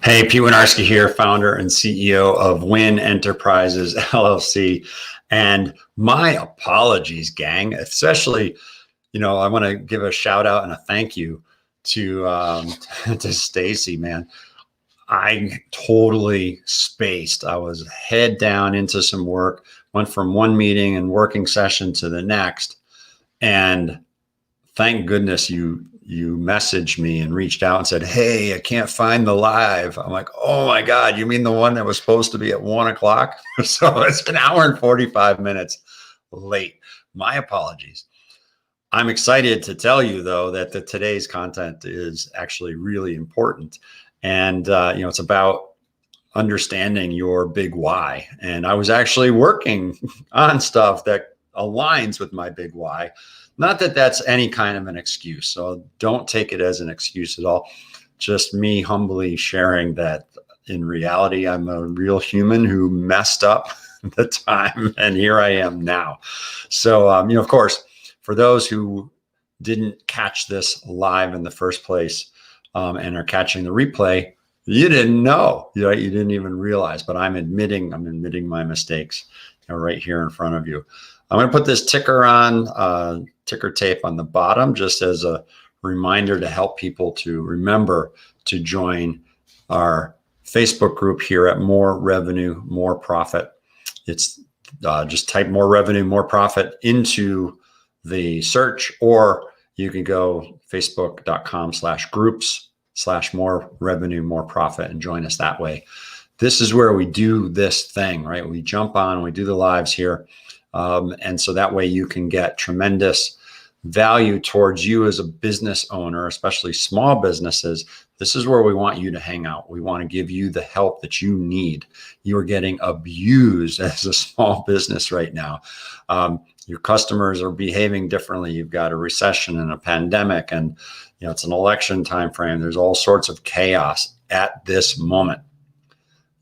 Hey, Pete Winarski here, founder and CEO of Win Enterprises LLC. And my apologies, gang, especially, I want to give a shout out and a thank you to to Stacy, man. I totally spaced. I was head down into some work, went from one meeting and working session to the next. And thank goodness you messaged me and reached out and said, "Hey, I can't find the live." I'm like, "Oh my God, you mean the one that was supposed to be at 1 o'clock?" So it's an hour and 45 minutes late. My apologies. I'm excited to tell you though that today's content is actually really important, and it's about understanding your big why. And I was actually working on stuff that aligns with my big why. Not that that's any kind of an excuse. So don't take it as an excuse at all. Just me humbly sharing that in reality, I'm a real human who messed up the time. And here I am now. So, of course, for those who didn't catch this live in the first place and are catching the replay, you didn't know, right? You didn't even realize, but I'm admitting my mistakes, right here in front of you. I'm going to put this ticker on, ticker tape on the bottom, just as a reminder to help people to remember to join our Facebook group here at More Revenue, More Profit. It's just type More Revenue, More Profit into the search, or you can go facebook.com/groups/more revenue, more profit, and join us that way. This is where we do this thing, right? We jump on, we do the lives here. And so that way you can get tremendous value towards you as a business owner, especially small businesses. This is where we want you to hang out. We want to give you the help that you need. You are getting abused as a small business right now. Your customers are behaving differently. You've got a recession and a pandemic, and it's an election time frame. There's all sorts of chaos at this moment.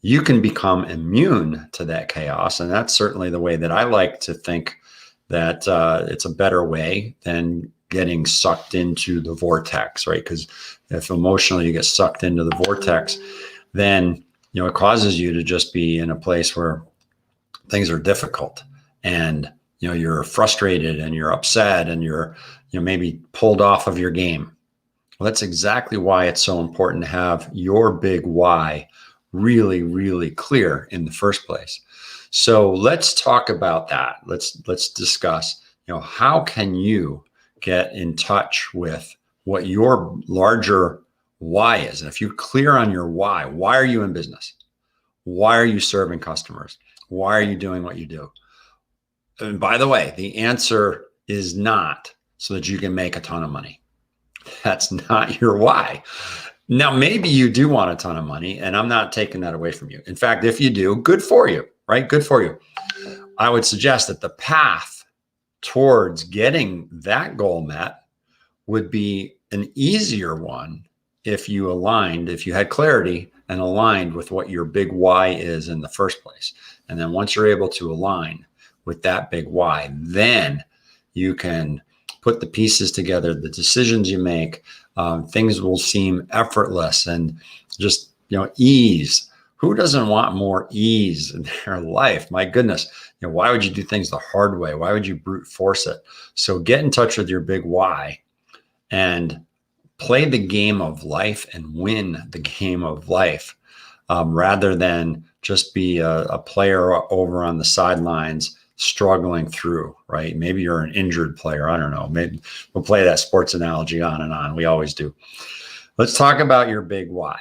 You can become immune to that chaos, and that's certainly the way that I like to think that it's a better way than getting sucked into the vortex, right? Because if emotionally you get sucked into the vortex, then it causes you to just be in a place where things are difficult, and you're frustrated and you're upset and you're maybe pulled off of your game. Well, that's exactly why it's so important to have your big why really, really clear in the first place. So let's talk about that. Let's discuss, how can you get in touch with what your larger why is? And if you're clear on your why are you in business? Why are you serving customers? Why are you doing what you do? And by the way, the answer is not so that you can make a ton of money. That's not your why. Now, maybe you do want a ton of money, and I'm not taking that away from you. In fact, if you do, good for you, right? Good for you. I would suggest that the path towards getting that goal met would be an easier one if you had clarity and aligned with what your big why is in the first place. And then once you're able to align with that big why, then you can put the pieces together, the decisions you make, things will seem effortless and just, ease. Who doesn't want more ease in their life? My goodness, why would you do things the hard way? Why would you brute force it? So get in touch with your big why and play the game of life and win the game of life, rather than just be a player over on the sidelines struggling through, right? Maybe you're an injured player. I don't know. Maybe we'll play that sports analogy on and on. We always do. Let's talk about your big why.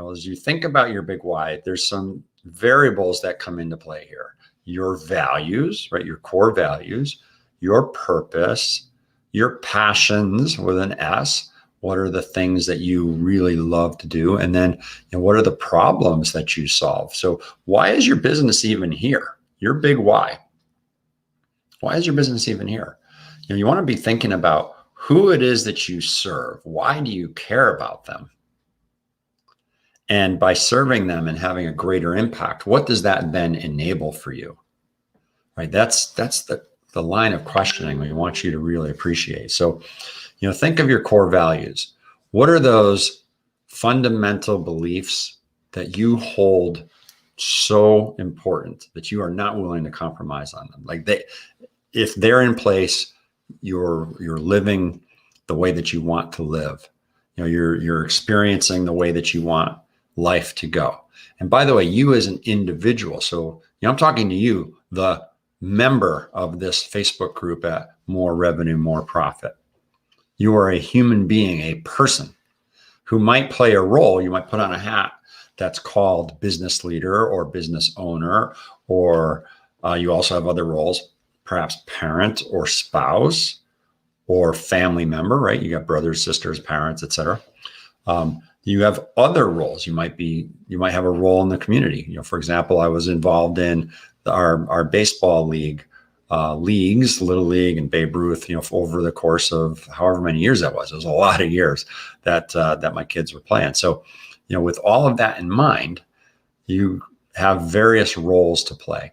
As you think about your big why, there's some variables that come into play here. Your values, right? Your core values, your purpose, your passions with an S. What are the things that you really love to do? And then, what are the problems that you solve? So why is your business even here? Your big why. Why is your business even here? You want to be thinking about who it is that you serve. Why do you care about them? And by serving them and having a greater impact, what does that then enable for you? Right? That's the line of questioning we want you to really appreciate. So, think of your core values. What are those fundamental beliefs that you hold so important that you are not willing to compromise on them. Like if they're in place, you're living the way that you want to live. You're experiencing the way that you want life to go. And by the way, you as an individual, so I'm talking to you, the member of this Facebook group at More Revenue, More Profit. You are a human being, a person who might play a role. You might put on a hat that's called business leader or business owner, or you also have other roles, perhaps parent or spouse or family member, right? You got brothers, sisters, parents, etc. You have other roles. You might have a role in the community. For example, I was involved in our baseball leagues, Little League and Babe Ruth, over the course of however many years that was. It was a lot of years that my kids were playing. So, with all of that in mind, you have various roles to play.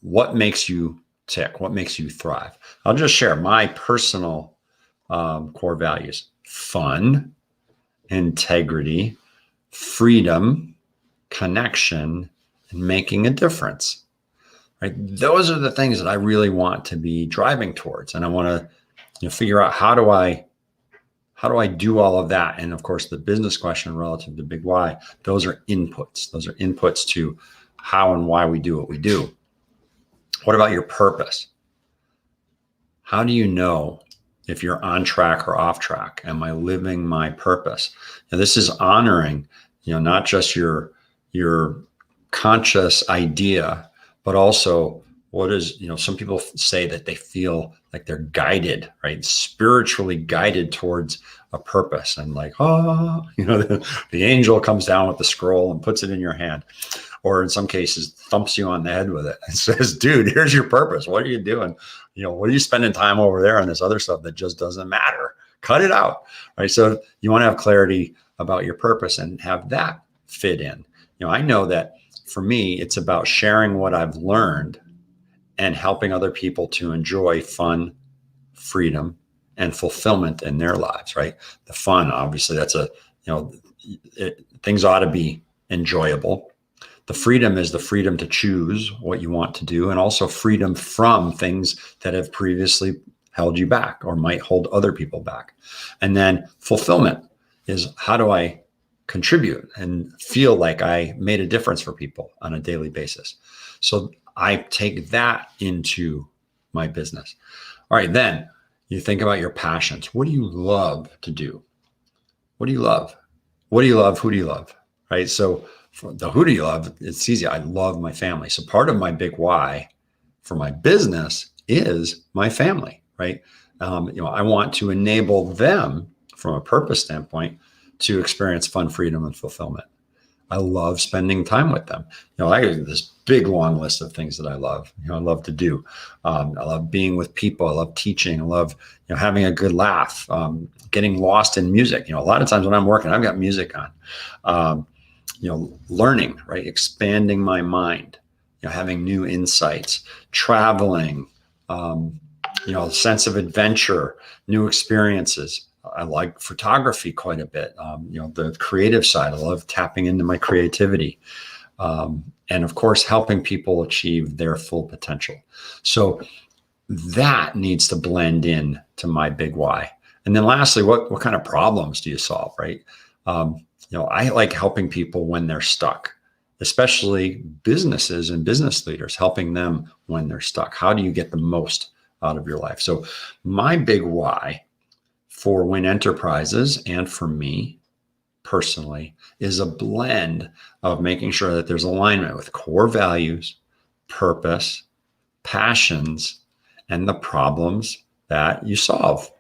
What makes you tick? What makes you thrive? I'll just share my personal core values: fun, integrity, freedom, connection, and making a difference. Right? Those are the things that I really want to be driving towards, and I want to figure out how do I do all of that. And of course, the business question relative to big why, those are inputs. Those are inputs to how and why we do what we do. What about your purpose? How do you know if you're on track or off track? Am I living my purpose? Now, this is honoring, not just your conscious idea, but also what is, some people say that they feel like they're guided, right? Spiritually guided towards a purpose, and like, the angel comes down with the scroll and puts it in your hand, or in some cases thumps you on the head with it and says, dude, here's your purpose. What are you doing? What are you spending time over there on this other stuff that just doesn't matter? Cut it out, right? So you want to have clarity about your purpose and have that fit in. I know that for me, it's about sharing what I've learned and helping other people to enjoy fun, freedom, and fulfillment in their lives, right? The fun, obviously, that's things ought to be enjoyable. The freedom is the freedom to choose what you want to do, and also freedom from things that have previously held you back or might hold other people back. And then fulfillment is, how do I contribute and feel like I made a difference for people on a daily basis? So I take that into my business. All right, then you think about your passions. What do you love to do? What do you love? What do you love? Who do you love? Right? So for the who do you love, it's easy. I love my family. So part of my big why for my business is my family, right? I want to enable them from a purpose standpoint to experience fun, freedom, and fulfillment. I love spending time with them. I have this big, long list of things that I love. I love to do. I love being with people. I love teaching. I love, having a good laugh, getting lost in music. A lot of times when I'm working, I've got music on. Learning, right? Expanding my mind, having new insights, traveling, sense of adventure, new experiences. I like photography quite a bit. The creative side, I love tapping into my creativity. And of course, helping people achieve their full potential. So that needs to blend in to my big why. And then lastly, what kind of problems do you solve, right? I like helping people when they're stuck, especially businesses and business leaders, helping them when they're stuck. How do you get the most out of your life? So my big why for Win Enterprises and for me personally is a blend of making sure that there's alignment with core values, purpose, passions, and the problems that you solve.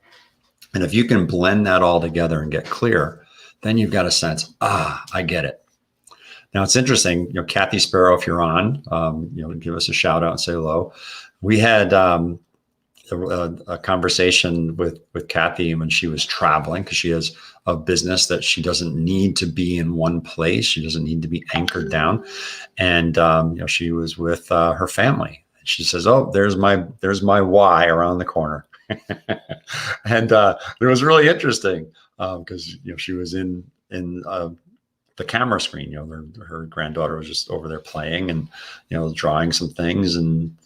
And if you can blend that all together and get clear, then you've got a sense, I get it. Now it's interesting, Kathy Sparrow, if you're on, give us a shout out and say hello. We had a conversation with Kathy when she was traveling, because she has a business that she doesn't need to be in one place. She doesn't need to be anchored down. And, she was with her family. She says, there's my why around the corner. And it was really interesting because, she was in the camera screen. Her granddaughter was just over there playing and, drawing some things and,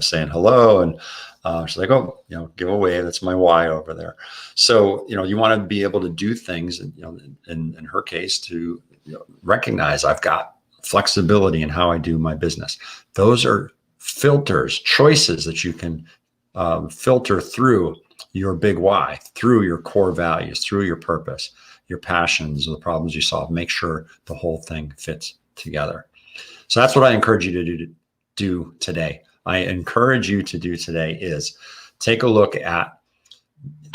saying hello. And she's like, oh, give a wave. That's my why over there. So, you want to be able to do things, and, in her case, to recognize I've got flexibility in how I do my business. Those are filters, choices that you can filter through your big why, through your core values, through your purpose, your passions, the problems you solve. Make sure the whole thing fits together. So that's what I encourage you to do today. I encourage you to do today is take a look at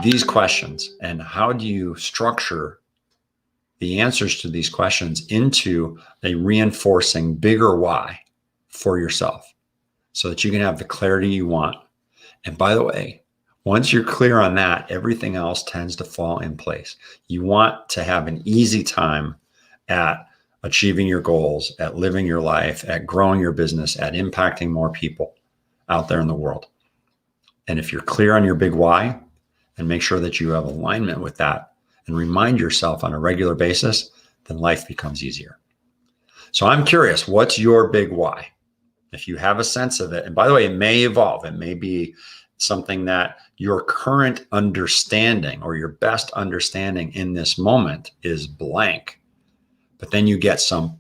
these questions and how do you structure the answers to these questions into a reinforcing bigger why for yourself so that you can have the clarity you want. And by the way, once you're clear on that, everything else tends to fall in place. You want to have an easy time at achieving your goals, at living your life, at growing your business, at impacting more people out there in the world. And if you're clear on your big why and make sure that you have alignment with that and remind yourself on a regular basis, then life becomes easier. So I'm curious, what's your big why? If you have a sense of it, and by the way, it may evolve. It may be something that your current understanding or your best understanding in this moment is blank, but then you get some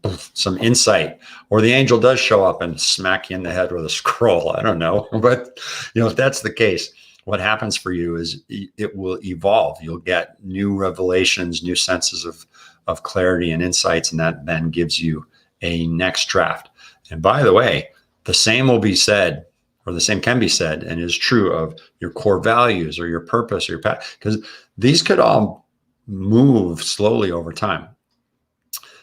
insight, or the angel does show up and smack you in the head with a scroll. I don't know, but if that's the case, what happens for you is it will evolve. You'll get new revelations, new senses of clarity and insights, and that then gives you a next draft. And by the way, the same will be said, or the same can be said and is true of your core values or your purpose or your path, because these could all move slowly over time.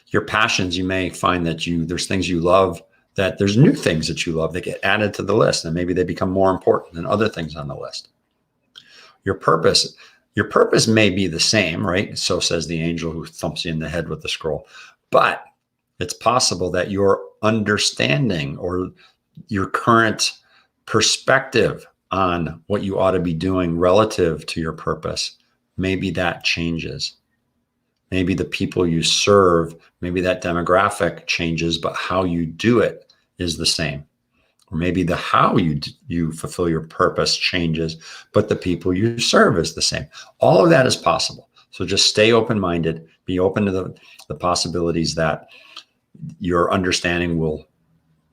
Your passions, you may find that there's things you love, that there's new things that you love that get added to the list, and maybe they become more important than other things on the list. Your purpose may be the same, right? So says the angel who thumps you in the head with the scroll. But it's possible that your understanding or your current perspective on what you ought to be doing relative to your purpose, maybe that changes. Maybe the people you serve, maybe that demographic changes, but how you do it is the same. Or maybe the how you fulfill your purpose changes, but the people you serve is the same. All of that is possible. So just stay open-minded, be open to the possibilities that your understanding will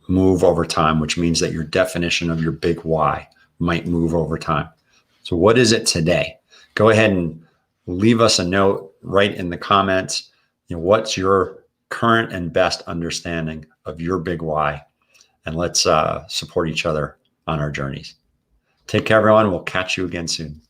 move over time, which means that your definition of your big why might move over time. So what is it today? Go ahead and leave us a note right in the comments. What's your current and best understanding of your big why? And let's support each other on our journeys. Take care, everyone. We'll catch you again soon.